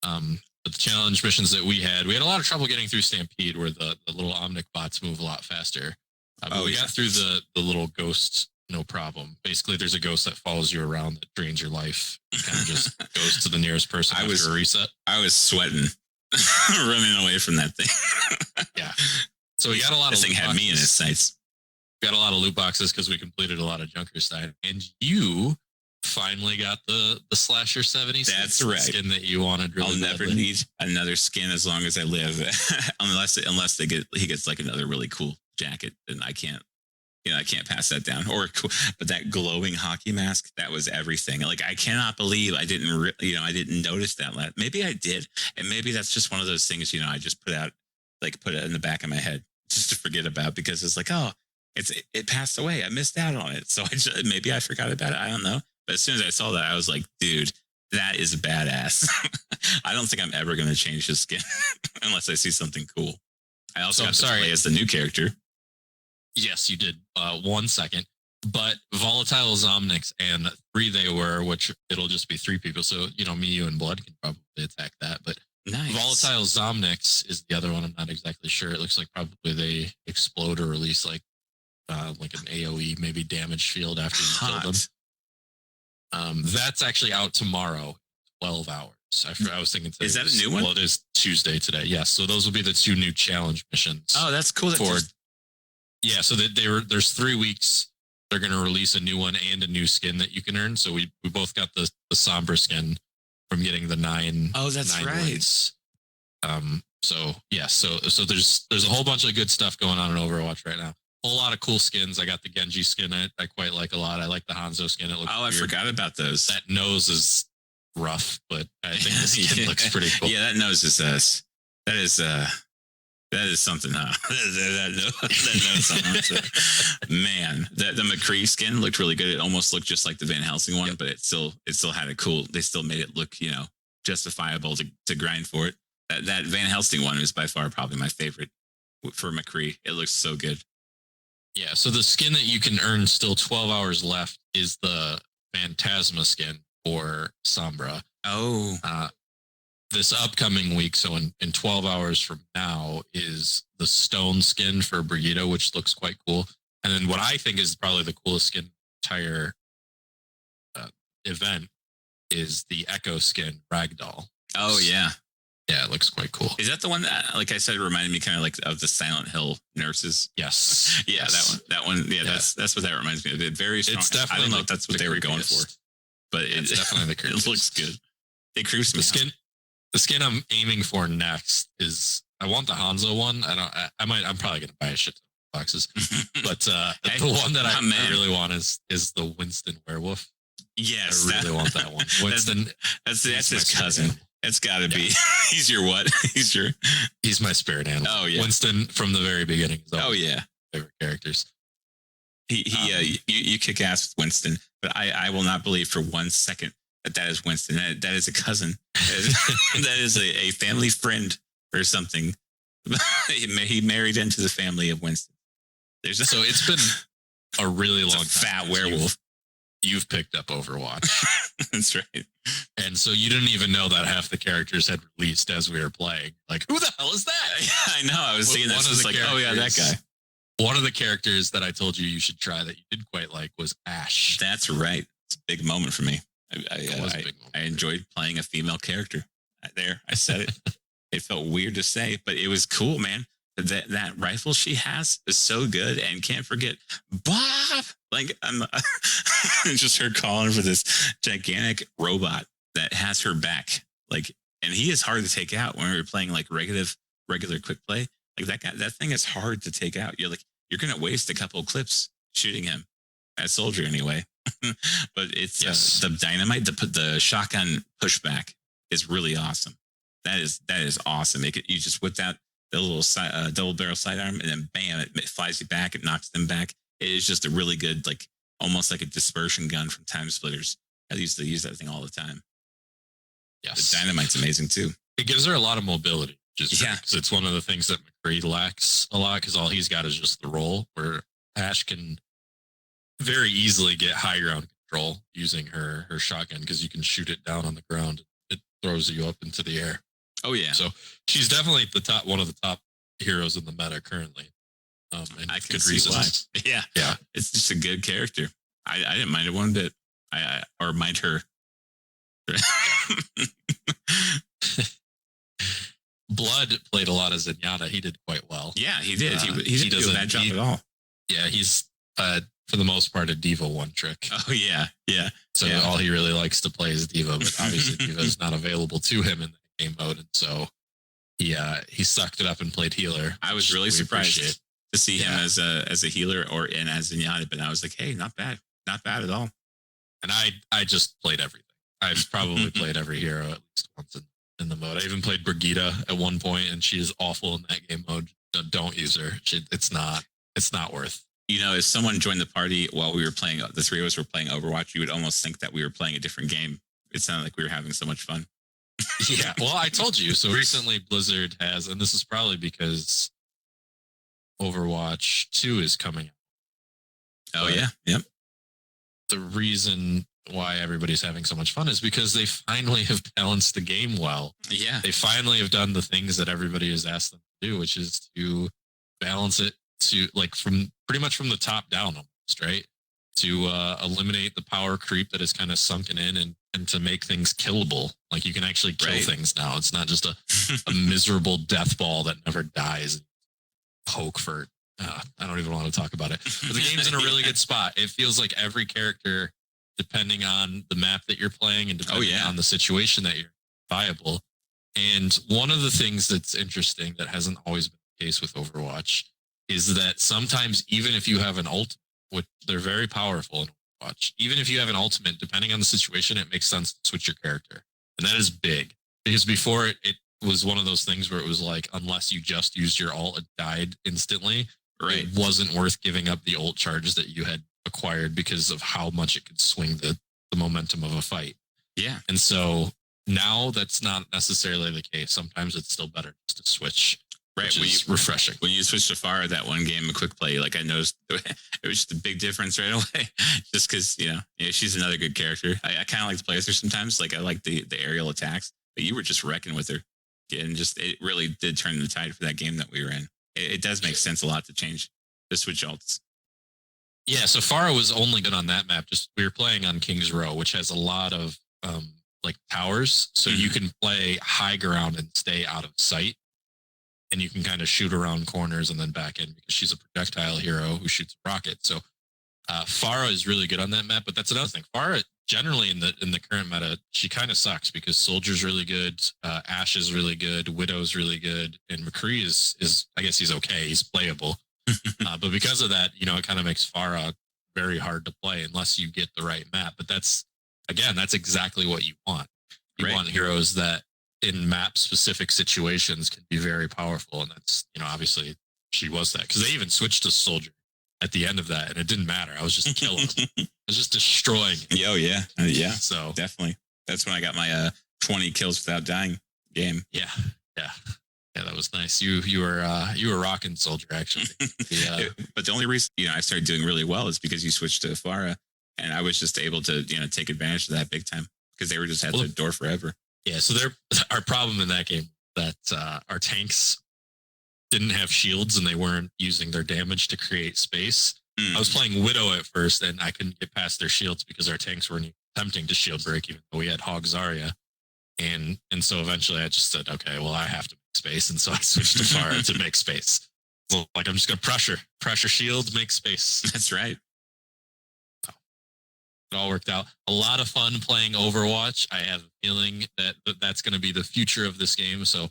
But the challenge missions that we had a lot of trouble getting through Stampede, where the little Omnic bots move a lot faster. But we got through the little ghost. No problem. Basically, there's a ghost that follows you around that drains your life. It kind of just goes to the nearest person after a reset. I was sweating, running away from that thing. Yeah. So we got a lot this of thing had me in its sights. We got a lot of loot boxes because we completed a lot of Junkerstein. And you finally got the slasher 76. That's right. Skin that you wanted. Really I'll never need another skin as long as I live, unless he gets like another really cool jacket, then I can't. I can't pass that down. But that glowing hockey mask, that was everything. Like, I cannot believe I didn't, I didn't notice that. Maybe I did, and maybe that's just one of those things. I just put it in the back of my head just to forget about, because it's like, oh, it passed away. I missed out on it, so maybe I forgot about it. I don't know. But as soon as I saw that, I was like, dude, that is badass. I don't think I'm ever going to change his skin unless I see something cool. I also got to play as the new character. Yes, you did. 1 second. But Volatile Zomnics and 3 they were, which it'll just be 3 people. So, me, you, and Blood can probably attack that. But nice. Volatile Zomnics is the other one. I'm not exactly sure. It looks like probably they explode or release like an AoE, maybe damage field after you kill them. That's actually out tomorrow, 12 hours. I was thinking today. Is that a new one? Well, it is Tuesday today. Yes. So those will be the 2 new challenge missions. Oh, that's cool. Yeah, so there's 3 weeks. They're going to release a new one and a new skin that you can earn. So we both got the Sombra skin from getting the 9. Oh, that's 9 right. Wins. So yeah, so there's a whole bunch of good stuff going on in Overwatch right now. A whole lot of cool skins. I got the Genji skin. I quite like a lot. I like the Hanzo skin. It looks I forgot about those. That nose is rough, but I think the skin looks pretty cool. Yeah, that nose is that is something, huh? that knows something. Man, the McCree skin looked really good. It almost looked just like the Van Helsing one, but it still had a cool. They still made it look, justifiable to grind for it. That Van Helsing one is by far probably my favorite for McCree. It looks so good. Yeah, so the skin that you can earn still 12 hours left is the Phantasma skin for Sombra. Oh. This upcoming week, so in 12 hours from now, is the Stone skin for Brigitte, which looks quite cool. And then what I think is probably the coolest skin entire event is the Echo skin Ragdoll. Oh, yeah. Yeah, it looks quite cool. Is that the one that, like I said, reminded me kind of like of the Silent Hill nurses? Yes. Yeah, yes. That one. Yeah, that's what that reminds me of. It very strong. It's definitely I don't know if that's what they were going for, but it's definitely the creepiest. It looks good. It creeps me out. The skin I'm aiming for next is, I want the Hanzo one. I'm probably gonna buy a shit ton of boxes, but the one that I really want is the Winston werewolf. Yes, I really want that one. Winston, that's his cousin. It's got to be. He's your what? He's my spirit animal. Oh yeah, Winston from the very beginning. Oh yeah, favorite characters. You kick ass with Winston, but I will not believe for 1 second that is Winston. That is a cousin. That is a family friend or something. He married into the family of Winston. So it's been a really long time. Fat werewolf. You've picked up Overwatch. That's right. And so you didn't even know that half the characters had released as we were playing. Like, who the hell is that? Yeah, I know. I was seeing that. Just like, oh yeah, that guy. One of the characters that I told you should try that you didn't quite like was Ashe. That's right. It's a big moment for me. I enjoyed playing a female character. I said it. It felt weird to say, but it was cool, man. That rifle she has is so good, and can't forget Bob. Like, I'm just her calling for this gigantic robot that has her back. Like, and he is hard to take out when we were playing like regular quick play. Like that thing is hard to take out. You're gonna waste a couple of clips shooting him as soldier anyway. But it's the dynamite, the shotgun pushback is really awesome. That is awesome. You just whip out the little double barrel sidearm, and then bam, it flies you back. It knocks them back. It is just a really good, like almost like a dispersion gun from Time Splitters. I used to use that thing all the time. Yes, the dynamite's amazing too. It gives her a lot of mobility. Because it's one of the things that McCree lacks a lot, because all he's got is just the roll, where Ashe can very easily get high ground control using her shotgun, because you can shoot it down on the ground. It throws you up into the air. Oh yeah. So she's definitely one of the top heroes in the meta currently. And I can see why. Yeah. Yeah. It's just a good character. I didn't mind it one bit. Or mind her. Blood played a lot of Zenyatta. He did quite well. Yeah, he did. He didn't do a bad job at all. Yeah, he's for the most part, a Diva one trick. Oh yeah, yeah. So yeah. all he really likes to play is Diva, but obviously Diva is not available to him in the game mode, and so he sucked it up and played healer. I was really surprised to see him as a healer or as Zenyatta, but I was like, hey, not bad at all. And I just played everything. I've probably played every hero at least once in the mode. I even played Brigitte at one point, and she is awful in that game mode. Don't use her. It's not worth. You know, if someone joined the party while we were playing, the three of us were playing Overwatch, you would almost think that we were playing a different game. It sounded like we were having so much fun. Yeah, well, I told you. So recently Blizzard has, and this is probably because Overwatch 2 is coming out. Oh, yeah. Yep. The reason why everybody's having so much fun is because they finally have balanced the game well. Yeah. They finally have done the things that everybody has asked them to do, which is to balance it to from pretty much from the top down almost, right? To eliminate the power creep that is kind of sunken in and to make things killable. Like you can actually kill things now. It's not just a miserable death ball that never dies. Poke for I don't even want to talk about it. But the game's in a really good spot. It feels like every character, depending on the map that you're playing and depending on the situation that you're viable. And one of the things that's interesting that hasn't always been the case with Overwatch is that sometimes even if you have an ultimate, which they're very powerful in Overwatch, even if you have an ultimate, depending on the situation, it makes sense to switch your character. And that is big. Because before it was one of those things where it was like, unless you just used your ult, it died instantly. Right. It wasn't worth giving up the ult charges that you had acquired because of how much it could swing the momentum of a fight. Yeah. And so now that's not necessarily the case. Sometimes it's still better just to switch. Right. Which is refreshing. When you switched to Farah that one game, a quick play, like I noticed it was just a big difference right away. Just because, she's another good character. I kind of like to play with her sometimes. Like I like the aerial attacks, but you were just wrecking with her. And it really did turn the tide for that game that we were in. It does make sense a lot to change the switch ults. Yeah, so Farah was only good on that map. Just we were playing on King's Row, which has a lot of towers, so you can play high ground and stay out of sight, and you can kind of shoot around corners and then back in because she's a projectile hero who shoots a rocket. So Farah is really good on that map, but that's another thing. Farah generally in the current meta, she kind of sucks because Soldier's really good, Ashe is really good, Widow's really good, and McCree is I guess he's okay, he's playable. But because of that, it kind of makes Farah very hard to play unless you get the right map. But that's exactly what you want. You want heroes that in map specific situations can be very powerful. And that's, obviously she was that because they even switched to Soldier at the end of that. And it didn't matter. I was just killing. I was just destroying. Oh yeah. Yeah. So definitely. That's when I got my 20 kills without dying game. Yeah. Yeah. Yeah, that was nice. You were rocking Soldier actually. But the only reason I started doing really well is because you switched to Farah, and I was just able to take advantage of that big time because they were just at the door forever. Yeah, so our problem in that game that our tanks didn't have shields and they weren't using their damage to create space. I was playing Widow at first, and I couldn't get past their shields because our tanks weren't attempting to shield break, even though we had Hog Zarya. And so eventually I just said, okay, well, I have to make space. And so I switched to Farah to make space. So I'm just going to pressure shield, make space. That's right. So it all worked out. A lot of fun playing Overwatch. I have a feeling that that's going to be the future of this game. So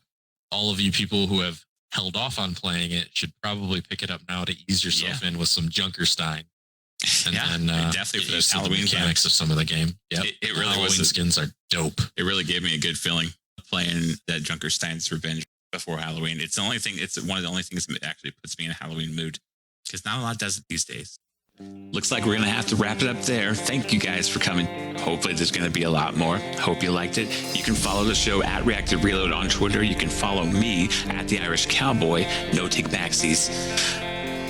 all of you people who have held off on playing it should probably pick it up now to ease yourself in with some Junkerstein. And then definitely for those Halloween mechanics of some of the game. Yeah, it really Halloween was. Skins are dope. It really gave me a good feeling playing that Junkerstein's Revenge before Halloween. It's one of the only things that actually puts me in a Halloween mood because not a lot does it these days. Looks like we're going to have to wrap it up there. Thank you guys for coming. Hopefully there's going to be a lot more. Hope you liked it. You can follow the show at Reactive Reload on Twitter. You can follow me at The Irish Cowboy, No Take Backsies,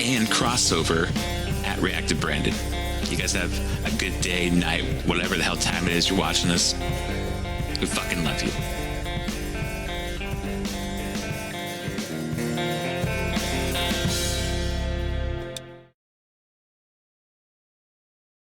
and Crossover at Reactive Brandon. You guys have a good day, night, whatever the hell time it is you're watching this. We fucking love you.